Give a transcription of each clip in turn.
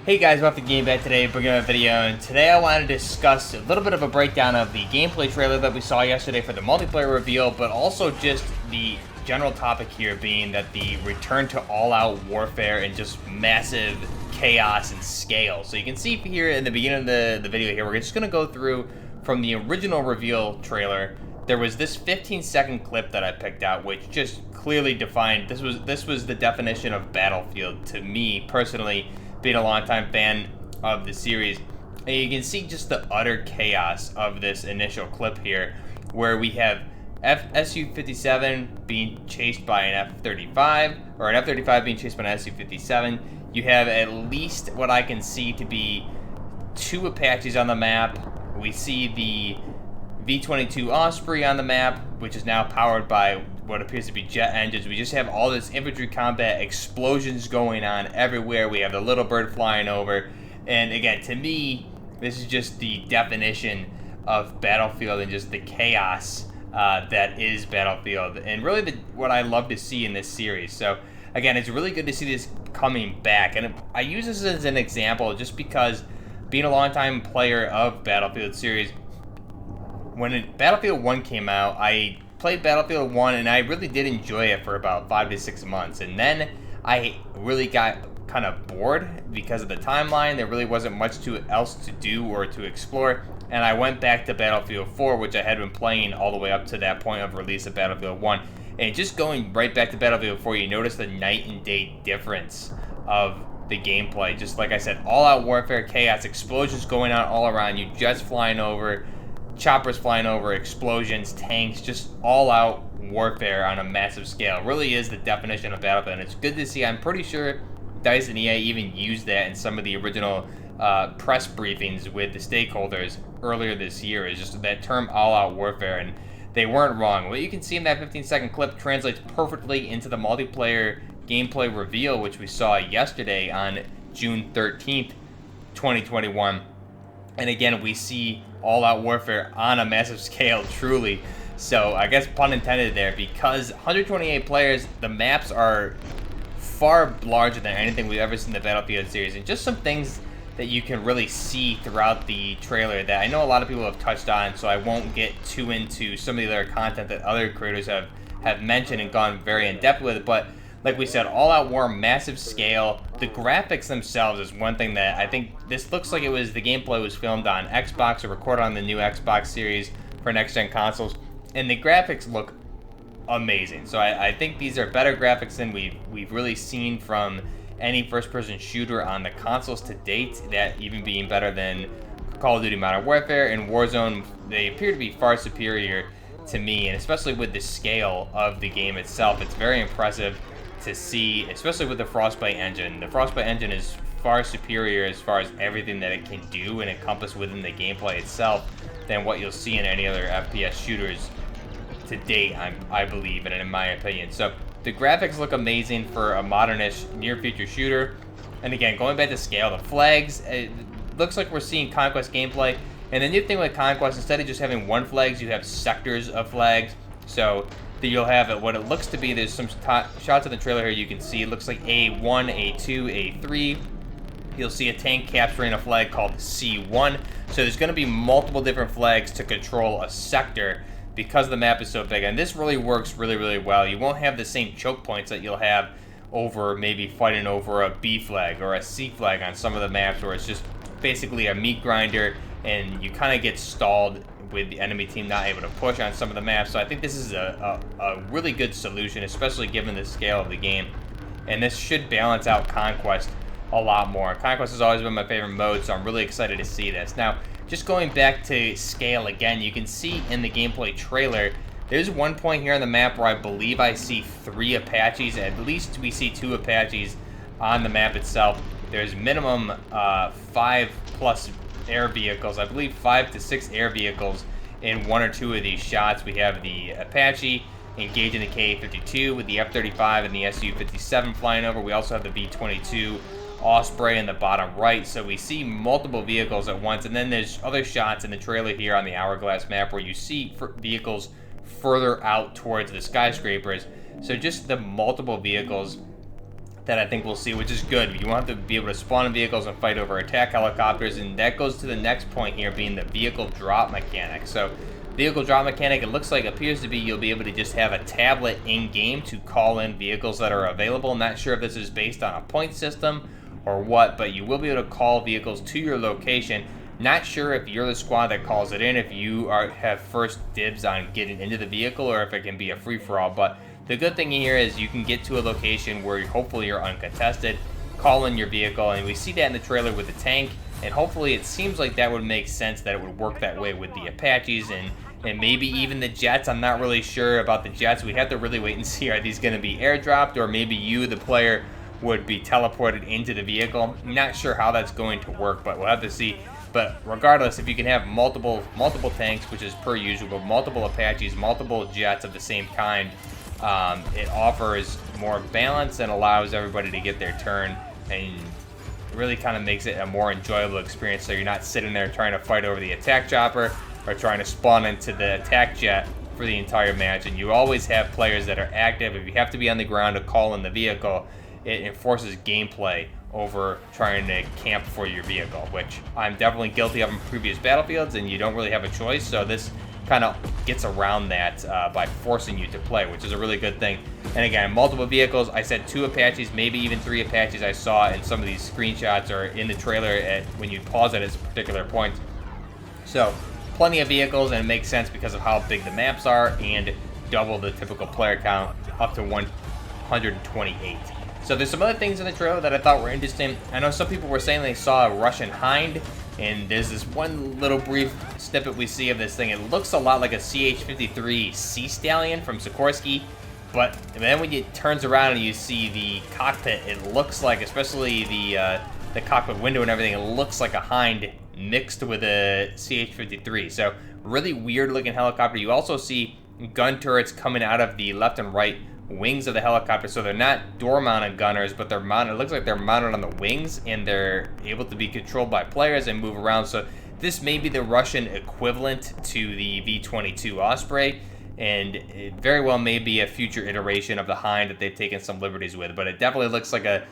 Hey guys, welcome to Game Back today, bringing a video, and today I wanted to discuss a little bit of a breakdown of the gameplay trailer that we saw yesterday for the multiplayer reveal, but also just the general topic here being that the return to all-out warfare and just massive chaos and scale. So you can see here in the beginning of the video here, we're just going to go through from the original reveal trailer. There was this 15-second clip that I picked out, which just clearly defined, this was the definition of Battlefield to me personally, being a longtime fan of the series. And you can see just the utter chaos of this initial clip here, where we have Su-57 being chased by an F-35, or an F-35 being chased by an Su-57. You have at least what I can see to be 2 Apaches on the map. We see the V-22 Osprey on the map, which is now powered by what appears to be jet engines. We just have all this infantry combat, explosions going on everywhere. We have the little bird flying over. And again, to me, this is just the definition of Battlefield and just the chaos that is Battlefield. And really what I love to see in this series. So again, it's really good to see this coming back. And I use this as an example just because being a longtime player of Battlefield series, when Battlefield 1 came out, I played Battlefield 1 and I really did enjoy it for about 5 to 6 months. And then I really got kind of bored because of the timeline. There really wasn't much else to do or to explore. And I went back to Battlefield 4, which I had been playing all the way up to that point of release of Battlefield 1. And just going right back to Battlefield 4, you notice the night and day difference of the gameplay. Just like I said, all-out warfare, chaos, explosions going on all around you, jets flying over, choppers flying over, explosions, tanks, just all-out warfare on a massive scale. It really is the definition of Battlefield, and it's good to see. I'm pretty sure DICE and EA even used that in some of the original press briefings with the stakeholders earlier this year, is just that term all-out warfare, and they weren't wrong. What you can see in that 15-second clip translates perfectly into the multiplayer gameplay reveal, which we saw yesterday on June 13th, 2021. And again, we see all-out warfare on a massive scale, truly. So I guess pun intended there, because 128 players, the maps are far larger than anything we've ever seen in the Battlefield series. And just some things that you can really see throughout the trailer that I know a lot of people have touched on, so I won't get too into some of the other content that other creators have mentioned and gone very in-depth with. But like we said, all-out war, massive scale. The graphics themselves is one thing that I think this looks like the gameplay was filmed on Xbox or recorded on the new Xbox series for next-gen consoles, and the graphics look amazing. So I think these are better graphics than we've really seen from any first-person shooter on the consoles to date, that even being better than Call of Duty Modern Warfare and Warzone. They appear to be far superior to me, and especially with the scale of the game itself, it's very impressive to see, especially with the Frostbite engine. The Frostbite engine is far superior as far as everything that it can do and encompass within the gameplay itself than what you'll see in any other FPS shooters to date, I believe, and in my opinion. So the graphics look amazing for a modernish near-future shooter. And again, going back to scale, the flags, it looks like we're seeing Conquest gameplay. And the new thing with Conquest, instead of just having one flags, you have sectors of flags. So that you'll have what it looks to be, there's some shots of the trailer here you can see. It looks like A1, A2, A3. You'll see a tank capturing a flag called C1. So there's going to be multiple different flags to control a sector because the map is so big. And this really works really, really well. You won't have the same choke points that you'll have over maybe fighting over a B flag or a C flag on some of the maps, where it's just basically a meat grinder and you kind of get stalled with the enemy team not able to push on some of the maps. So I think this is a really good solution, especially given the scale of the game. And this should balance out Conquest a lot more. Conquest has always been my favorite mode, so I'm really excited to see this. Now, just going back to scale again, you can see in the gameplay trailer, there's one point here on the map where I believe I see 3 Apaches. At least we see 2 Apaches on the map itself. There's minimum 5 plus air vehicles, I believe 5 to 6 air vehicles in 1 or 2 of these shots. We have the Apache engaging the Ka-52 with the F-35 and the Su-57 flying over. We also have the V-22 Osprey in the bottom right. So we see multiple vehicles at once, and then there's other shots in the trailer here on the Hourglass map where you see vehicles further out towards the skyscrapers. So just the multiple vehicles that I think we'll see, which is good. You won't have to be able to spawn in vehicles and fight over attack helicopters, and that goes to the next point here, being the vehicle drop mechanic. So vehicle drop mechanic, it looks like, appears to be you'll be able to just have a tablet in-game to call in vehicles that are available. Not sure if this is based on a point system or what, but you will be able to call vehicles to your location. Not sure if you're the squad that calls it in, if you have first dibs on getting into the vehicle, or if it can be a free-for-all. But the good thing here is you can get to a location where hopefully you're uncontested, call in your vehicle, and we see that in the trailer with the tank, and hopefully it seems like that would make sense that it would work that way with the Apaches and maybe even the jets. I'm not really sure about the jets. We have to really wait and see, are these going to be airdropped, or maybe you, the player, would be teleported into the vehicle. I'm not sure how that's going to work, but we'll have to see. But regardless, if you can have multiple tanks, which is per usual, multiple Apaches, multiple jets of the same kind, it offers more balance and allows everybody to get their turn, and really kind of makes it a more enjoyable experience, so you're not sitting there trying to fight over the attack chopper or trying to spawn into the attack jet for the entire match. And you always have players that are active. If you have to be on the ground to call in the vehicle, it enforces gameplay over trying to camp for your vehicle, which I'm definitely guilty of in previous battlefields, and you don't really have a choice. So this kind of gets around that by forcing you to play, which is a really good thing. And again, multiple vehicles. I said 2 Apaches, maybe even 3 Apaches. I saw in some of these screenshots or in the trailer when you pause it at a particular point. So plenty of vehicles, and it makes sense because of how big the maps are, and double the typical player count up to 128. So there's some other things in the trailer that I thought were interesting. I know some people were saying they saw a Russian Hind, and there's this one little brief snippet we see of this thing. It looks a lot like a CH-53 Sea Stallion from Sikorsky, but then when it turns around and you see the cockpit, it looks like, especially the cockpit window and everything, it looks like a Hind mixed with a CH-53. So really weird looking helicopter. You also see gun turrets coming out of the left and right wings of the helicopter, so they're not door-mounted gunners, but they're mounted. It looks like they're mounted on the wings, and they're able to be controlled by players and move around. So this may be the Russian equivalent to the V-22 Osprey, and it very well may be a future iteration of the Hind that they've taken some liberties with. But it definitely looks like a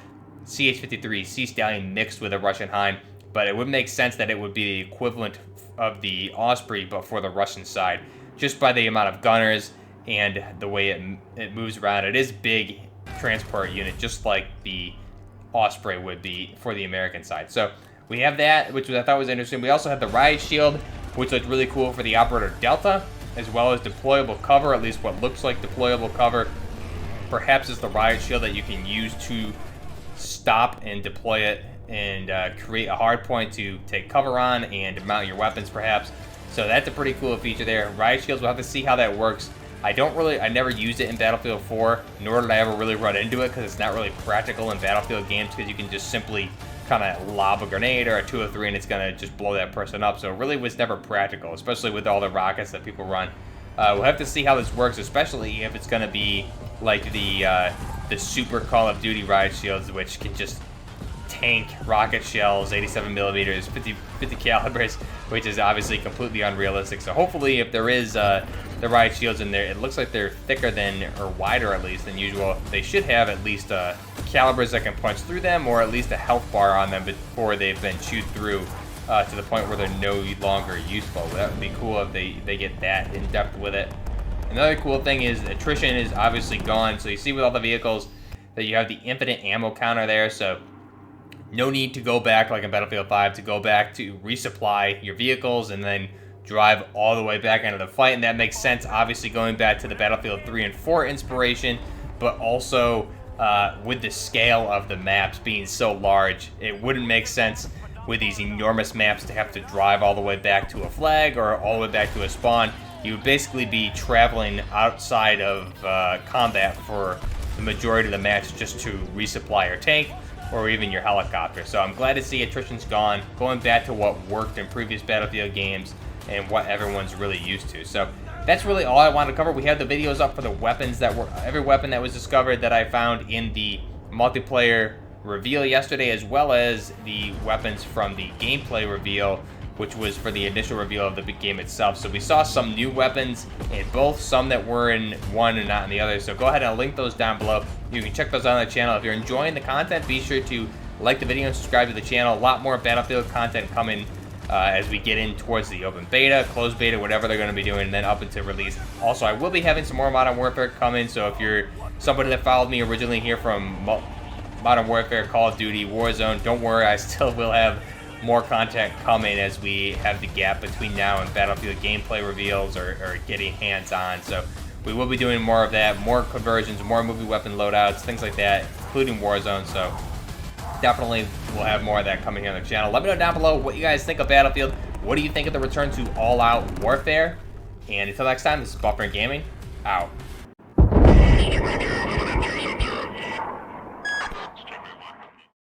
CH-53 Sea Stallion mixed with a Russian Hind. But it would make sense that it would be the equivalent of the Osprey, but for the Russian side, just by the amount of gunners and the way it moves around. It is big transport unit, just like the Osprey would be for the American side. So we have that, which I thought was interesting. We also have the Riot Shield, which looked really cool for the Operator Delta, as well as deployable cover, at least what looks like deployable cover. Perhaps it's the Riot Shield that you can use to stop and deploy it and create a hard point to take cover on and mount your weapons, perhaps. So that's a pretty cool feature there. Riot Shields, we'll have to see how that works. I never used it in Battlefield 4, nor did I ever really run into it, because it's not really practical in Battlefield games, because you can just simply kind of lob a grenade or a 203 and it's going to just blow that person up. So it really was never practical, especially with all the rockets that people run. We'll have to see how this works, especially if it's going to be like the Super Call of Duty Riot Shields, which can just tank rocket shells, 87 millimeters, 50 calibers, which is obviously completely unrealistic. So hopefully, if there is the Riot Shields in there, it looks like they're thicker than, or wider at least, than usual. They should have at least calibers that can punch through them, or at least a health bar on them before they've been chewed through to the point where they're no longer useful. That would be cool if they get that in depth with it. Another cool thing is attrition is obviously gone. So you see with all the vehicles that you have the infinite ammo counter there. So no need to go back like in Battlefield 5 to go back to resupply your vehicles and then drive all the way back into the fight. And that makes sense, obviously, going back to the Battlefield 3 and 4 inspiration, but also with the scale of the maps being so large, it wouldn't make sense with these enormous maps to have to drive all the way back to a flag or all the way back to a spawn. You would basically be traveling outside of combat for the majority of the match just to resupply your tank or even your helicopter. So I'm glad to see attrition's gone, going back to what worked in previous Battlefield games and what everyone's really used to. So that's really all I wanted to cover. We have the videos up for the weapons that were, every weapon that was discovered that I found in the multiplayer reveal yesterday, as well as the weapons from the gameplay reveal which was for the initial reveal of the big game itself. So we saw some new weapons in both, some that were in one and not in the other. So go ahead and link those down below. You can check those out on the channel. If you're enjoying the content, be sure to like the video and subscribe to the channel. A lot more Battlefield content coming as we get in towards the open beta, closed beta, whatever they're going to be doing, and then up into release. Also, I will be having some more Modern Warfare coming, so if you're somebody that followed me originally here from Modern Warfare, Call of Duty, Warzone, don't worry, I still will have more content coming as we have the gap between now and Battlefield gameplay reveals or getting hands-on. So we will be doing more of that, more conversions, more movie weapon loadouts, things like that, including Warzone. So definitely we'll have more of that coming here on the channel. Let me know down below what you guys think of Battlefield. What do you think of the return to all-out warfare? And until next time, this is Buffering Gaming, out.